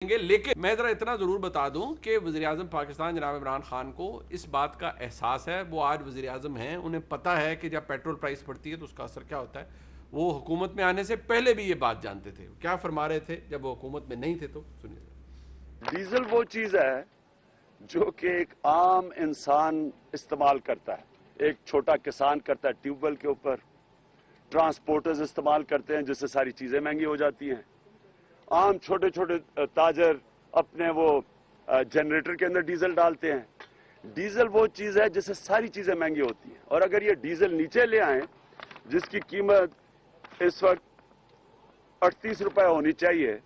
لیکن میں ذرا اتنا ضرور بتا دوں کہ وزیراعظم پاکستان جناب عمران خان کو اس بات کا احساس ہے. وہ آج وزیراعظم ہیں, انہیں پتہ ہے کہ جب پیٹرول پرائس بڑھتی ہے تو اس کا اثر کیا ہوتا ہے. وہ حکومت میں آنے سے پہلے بھی یہ بات جانتے تھے. کیا فرما رہے تھے جب وہ حکومت میں نہیں تھے؟ تو سنیے. ڈیزل وہ چیز ہے جو کہ ایک عام انسان استعمال کرتا ہے. ایک چھوٹا کسان کرتا ہے ٹیوب ویل کے اوپر, ٹرانسپورٹرز استعمال کرتے ہیں جس سے ساری چیزیں مہنگی ہو جاتی ہیں. عام چھوٹے چھوٹے تاجر اپنے وہ جنریٹر کے اندر ڈیزل ڈالتے ہیں. ڈیزل وہ چیز ہے جس سے ساری چیزیں مہنگی ہوتی ہیں. اور اگر یہ ڈیزل نیچے لے آئیں جس کی قیمت اس وقت 38 روپے ہونی چاہیے,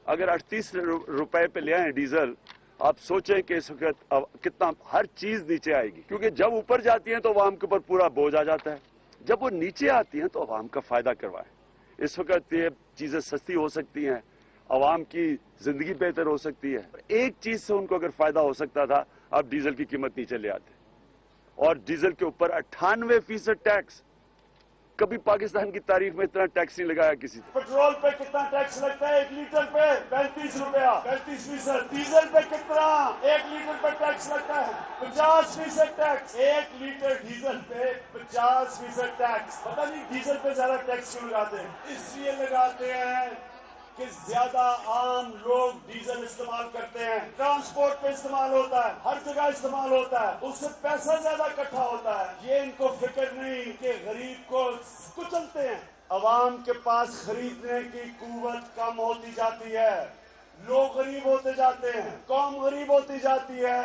اگر 38 روپے پہ لے آئیں ڈیزل, آپ سوچیں کہ اس وقت کتنا ہر چیز نیچے آئے گی. کیونکہ جب اوپر جاتی ہیں تو عوام کے اوپر پورا بوجھ آ جاتا ہے, جب وہ نیچے آتی ہیں تو عوام کا فائدہ کروائیں. اس وقت یہ چیزیں سستی ہو سکتی ہیں, عوام کی زندگی بہتر ہو سکتی ہے. ایک چیز سے ان کو اگر فائدہ ہو سکتا تھا, آپ ڈیزل کی قیمت نیچے لے آتے. اور ڈیزل کے اوپر 98% ٹیکس. کبھی پاکستان کی تاریخ میں اتنا ٹیکس نہیں لگایا کسی نے. پیٹرول پہ کتنا ٹیکس لگتا ہے؟ 1 لیٹر پہ 35 روپیہ, 35%. ڈیزل پہ کتنا 1 لیٹر پہ ٹیکس لگتا ہے؟ 50% ٹیکس. 1 لیٹر ڈیزل پہ 50% ٹیکس. پتہ نہیں ڈیزل پہ زیادہ ٹیکس کیوں لگاتے ہیں؟ اس لیے لگاتے ہیں کہ زیادہ عام لوگ ڈیزل استعمال کرتے ہیں. ٹرانسپورٹ پہ استعمال ہوتا ہے, ہر جگہ استعمال ہوتا ہے, اس سے پیسہ زیادہ اکٹھا ہوتا ہے. یہ ان کو فکر نہیں کہ غریب کو کچلتے ہیں. عوام کے پاس خریدنے کی قوت کم ہوتی جاتی ہے, لوگ غریب ہوتے جاتے ہیں, قوم غریب ہوتی جاتی ہے.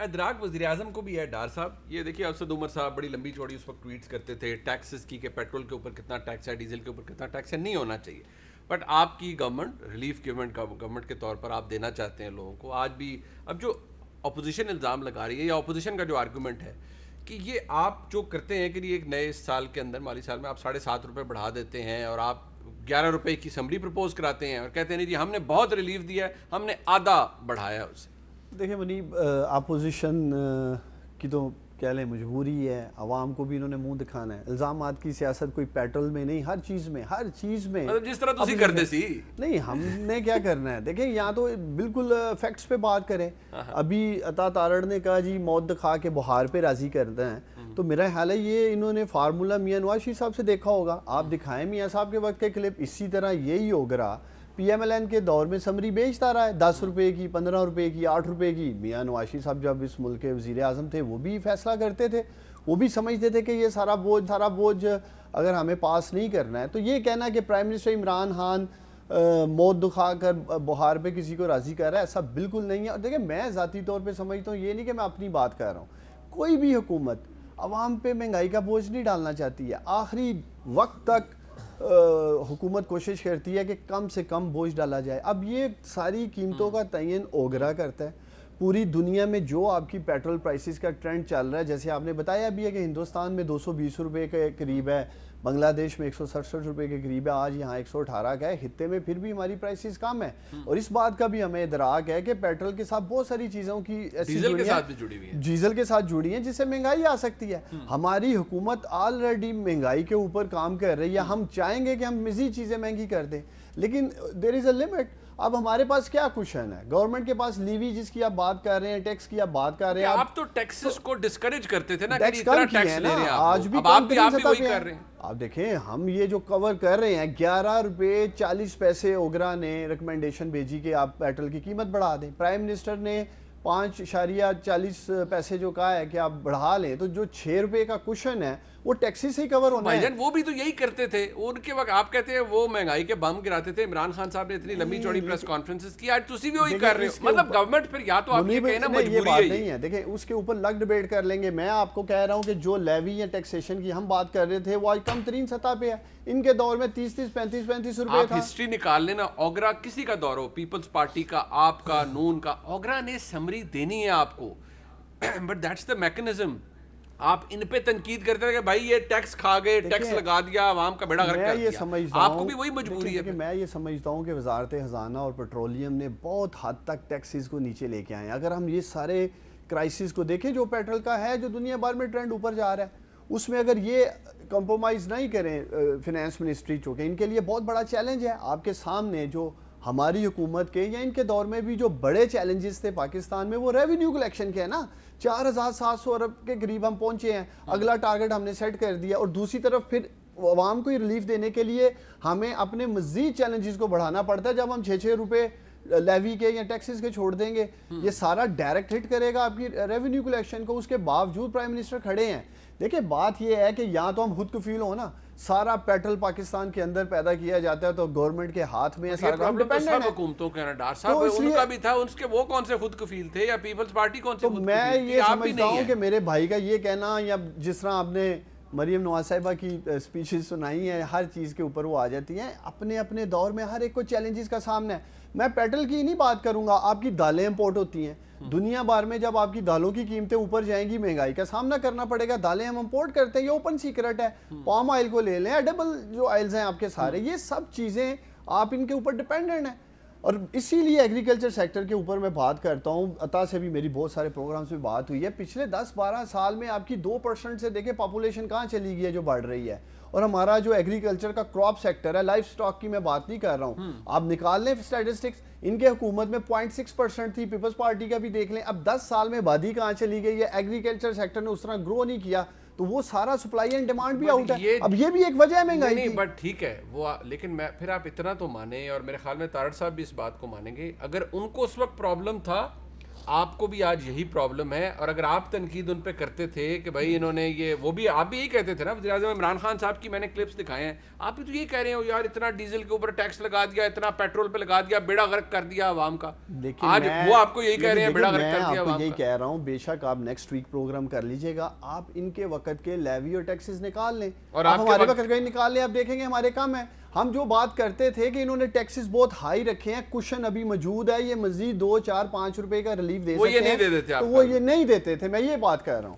ادراک وزیر اعظم کو بھی ہے ڈار صاحب. یہ دیکھیے اسد عمر صاحب بڑی لمبی چوڑی اس وقت ٹویٹس کرتے تھے ٹیکسز کی, کہ پیٹرول کے اوپر کتنا ٹیکس ہے, ڈیزل کے اوپر کتنا ٹیکس ہے, نہیں ہونا چاہیے. بٹ آپ کی گورنمنٹ ریلیف گورنمنٹ کے طور پر آپ دینا چاہتے ہیں لوگوں کو. آج بھی اب جو اپوزیشن الزام لگا رہی ہے, یا اپوزیشن کا جو آرگومنٹ ہے کہ یہ آپ جو کرتے ہیں کہ یہ ایک نئے سال کے اندر, مالی سال میں آپ 7.5 روپے بڑھا دیتے ہیں, اور آپ 11 روپے کی سمری پرپوز کراتے ہیں اور کہتے ہیں نہیں جی ہم نے بہت ریلیف دیا ہے, ہم نے آدھا بڑھایا اسے. دیکھیں منیب, اپوزیشن کی تو کہہ لیں مجبوری ہے, عوام کو بھی انہوں نے منہ دکھانا ہے. الزامات کی سیاست کوئی پیٹرول میں نہیں, ہر چیز میں جس طرح تسی کرتے سی نہیں. ہم نے کیا کرنا ہے, دیکھیں یہاں تو بالکل فیکٹس پہ بات کریں. ابھی عطا تارڑ نے کہا جی موت دکھا کے بہار پہ راضی کرتے ہیں, تو میرا خیال ہے یہ انہوں نے فارمولہ میاں نواز شریف صاحب سے دیکھا ہوگا. آپ دکھائیں میاں صاحب کے وقت کے کلپ, اسی طرح یہی ہوگا رہا. پی ایم ایل این کے دور میں سمری بیچتا رہا ہے 10 روپے کی, 15 روپے کی, 8 روپے کی. میاں نواز شریف صاحب جب اس ملک کے وزیر اعظم تھے وہ بھی فیصلہ کرتے تھے, وہ بھی سمجھتے تھے کہ یہ سارا بوجھ اگر ہمیں پاس نہیں کرنا ہے. تو یہ کہنا کہ پرائم منسٹر عمران خان موت دکھا کر بہار پہ کسی کو راضی کر رہا ہے, ایسا بالکل نہیں ہے. اور دیکھیں میں ذاتی طور پہ سمجھتا ہوں, یہ نہیں کہ میں اپنی بات کر رہا ہوں, کوئی بھی حکومت عوام پہ مہنگائی کا بوجھ نہیں ڈالنا چاہتی ہے. آخری وقت تک حکومت کوشش کرتی ہے کہ کم سے کم بوجھ ڈالا جائے. اب یہ ساری قیمتوں کا تعین اوگرا کرتا ہے. پوری دنیا میں جو آپ کی پیٹرول پرائسز کا ٹرینڈ چل رہا ہے, جیسے آپ نے بتایا بھی ہے کہ ہندوستان میں 220 روپے کے قریب ہے, بنگلہ دیش میں 167 روپے کے قریب ہے, آج یہاں 118 کا ہے. خطے میں پھر بھی ہماری پرائسز کم ہے. اور اس بات کا بھی ہمیں ادراک ہے کہ پیٹرول کے ساتھ بہت ساری چیزوں کی ڈیزل کے ساتھ بھی جڑی ہوئی ہیں, ڈیزل کے ساتھ جڑی ہیں, جس سے مہنگائی آ سکتی ہے. ہماری حکومت آلریڈی مہنگائی کے اوپر کام کر رہی ہے. ہم چاہیں گے کہ ہم مزید چیزیں مہنگی کر دیں, لیکن دیر از اے لمٹ. اب ہمارے پاس کیا کوشن ہے, گورنمنٹ کے پاس لیوی جس کی آپ بات کر رہے ہیں, ٹیکس کی آپ بات کر رہے ہیں. آپ تو ٹیکسز کو ڈسکریج کرتے تھے نا, ٹیکس کم کیے ہیں نا, آج بھی آپ بھی وہی کر رہے ہیں. آپ دیکھیں ہم یہ جو کور کر رہے ہیں 11 روپے 40 پیسے اوگرا نے ریکمنڈیشن بھیجی کہ آپ پیٹرول کی قیمت بڑھا دیں. پرائم منسٹر نے 5.40 پیسے جو کہا ہے کہ آپ بڑھا لیں, تو جو 6 روپے کا کوشن ہے وہ ٹیکسی سے ہی کور ہونا ہے. وہ بھی تو یہی کرتے تھے ان کے وقت. آپ کہتے ہیں وہ مہنگائی کے بم گراتے تھے. عمران خان صاحب نے اتنی لمبی چوڑی پریس کانفرنسز کی, آج تسی بھی وہی کر رہے ہو. مطلب گورنمنٹ پھر یا تو آپ یہ کہنا مجبوری ہے, نہیں ہے. دیکھیں اس کے اوپر الگ ڈیبیٹ کر لیں گے. میں آپ کو کہہ رہا ہوں کہ جو لیوی یا ٹیکسیشن کی ہم بات کر رہے تھے وہ آج کم ترین سطح پہ ہے. ان کے دور میں 30-35 روپے تھا. آپ ہسٹری نکال لینا, اوگرا کسی کا دور ہو, پیپلز پارٹی کا, آپ کا, نون کا, اوگرا نے سمری دینی ہے آپ کو. But that's the mechanism. آپ ان پہ تنقید کرتے ہیں کہ بھائی یہ ٹیکس کھا گئے, ٹیکس لگا دیا, عوام کا بیڑا غرق کر دیا. آپ کو بھی وہی مجبوری ہے. میں یہ سمجھتا ہوں کہ وزارت خزانہ اور پیٹرولیم نے بہت حد تک ٹیکسز کو نیچے لے کے آئے ہیں. اگر ہم یہ سارے کرائسس کو دیکھیں جو پیٹرول کا ہے, جو دنیا بھر میں ٹرینڈ اوپر جا رہا ہے, اس میں اگر یہ کمپرومائز نہیں کریں فائنانس منسٹری, چونکہ ان کے لیے بہت بڑا چیلنج ہے. آپ کے سامنے جو ہماری حکومت کے یا ان کے دور میں بھی جو بڑے چیلنجز تھے پاکستان میں وہ ریونیو کلیکشن کے ہیں نا. 4700 ارب کے قریب ہم پہنچے ہیں, اگلا ٹارگٹ ہم نے سیٹ کر دیا, اور دوسری طرف پھر عوام کو ریلیف دینے کے لیے ہمیں اپنے مزید چیلنجز کو بڑھانا پڑتا ہے. جب ہم 6 روپے لیوی کے یا ٹیکسز کے چھوڑ دیں گے, یہ سارا ڈائریکٹ ہٹ کرے گا آپ کی ریونیو کلیکشن کو. اس کے باوجود پرائم منسٹر کھڑے ہیں. دیکھیں بات یہ ہے کہ یا تو ہم خود کفیل ہوں نا, سارا پیٹرول پاکستان کے اندر پیدا کیا جاتا ہے تو گورنمنٹ کے ہاتھ میں سارا کام ڈیپینڈنٹ ہے. حکومتوں کے نا ڈار صاحب ان کا بھی تھا, اس کے وہ کون سے خود کفیل تھے یا پیپلز پارٹی کون سے خود کفیل تھی؟ میں یہ سمجھتا ہوں کہ میرے بھائی کا یہ کہنا, یا جس طرح آپ نے مریم نواز صاحبہ کی سپیچز سنائی ہیں, ہر چیز کے اوپر وہ آ جاتی ہیں, اپنے اپنے دور میں ہر ایک کو چیلنجز کا سامنا ہے. میں پیٹرول کی نہیں بات کروں گا, آپ کی دالیں امپورٹ ہوتی ہیں دنیا بھر میں, جب آپ کی دالوں کی قیمتیں اوپر جائیں گی مہنگائی کا سامنا کرنا پڑے گا. دالیں ہم امپورٹ کرتے ہیں, یہ اوپن سیکرٹ ہے. پام آئل کو لے لیں, ایڈیبل جو آئلز ہیں آپ کے سارے, یہ سب چیزیں آپ ان کے اوپر ڈیپینڈنٹ ہیں. اور اسی لیے ایگریکلچر سیکٹر کے اوپر میں بات کرتا ہوں. عطا سے بھی میری بہت سارے پروگرامز میں بات ہوئی ہے. پچھلے 10-12 سال میں آپ کی 2% سے دیکھیں پاپولیشن کہاں چلی گئی ہے جو بڑھ رہی ہے. اور ہمارا جو ایگریکلچر کا کراپ سیکٹر ہے, لائف سٹاک کی میں بات نہیں کر رہا ہوں, آپ نکال لیں اسٹیٹسٹکس, ان کے حکومت میں 0.6% تھی, پیپلز پارٹی کا بھی دیکھ لیں. اب 10 سال میں آبادی کہاں چلی گئی ہے, ایگریکلچر سیکٹر نے اس طرح گرو نہیں کیا, تو وہ سارا سپلائی اینڈ ڈیمانڈ بھی آؤٹ ہے. اب یہ بھی ایک وجہ ہے مہنگائی کی. بٹ ٹھیک ہے وہ, لیکن میں پھر آپ اتنا تو مانیں, اور میرے خیال میں تارڑ صاحب بھی اس بات کو مانیں گے, اگر ان کو اس وقت پرابلم تھا, آپ کو بھی آج یہی پرابلم ہے. اور اگر آپ تنقید ان پہ کرتے تھے کہ بھائی انہوں نے یہ, وہ بھی آپ بھی یہی کہتے تھے نا, وزیر اعظم عمران خان صاحب کی میں نے کلپس دکھائے ہیں, آپ بھی تو یہی کہہ رہے ہو یار اتنا ڈیزل کے اوپر ٹیکس لگا دیا, اتنا پیٹرول پہ لگا دیا, بیڑا غرق کر دیا عوام کا. آج وہ آپ کو یہی کہہ رہے ہیں بیڑا غرق کر دیا عوام کا. میں یہی کہہ رہا ہوں, بے شک آپ نیکسٹ ویک پروگرام کر لیجئے گا, آپ ان کے وقت کے لیوی اور ٹیکسز نکال لیں, اور ہمارے وقت کے نکال لیں, آپ دیکھیں گے ہمارے کم ہیں. ہم جو بات کرتے تھے کہ انہوں نے ٹیکسز بہت ہائی رکھے ہیں, کشن ابھی موجود ہے, یہ مزید 2-4-5 روپے کا ریلیف دے سکتے ہیں, تو وہ یہ نہیں دیتے تھے. میں یہ بات کر رہا ہوں.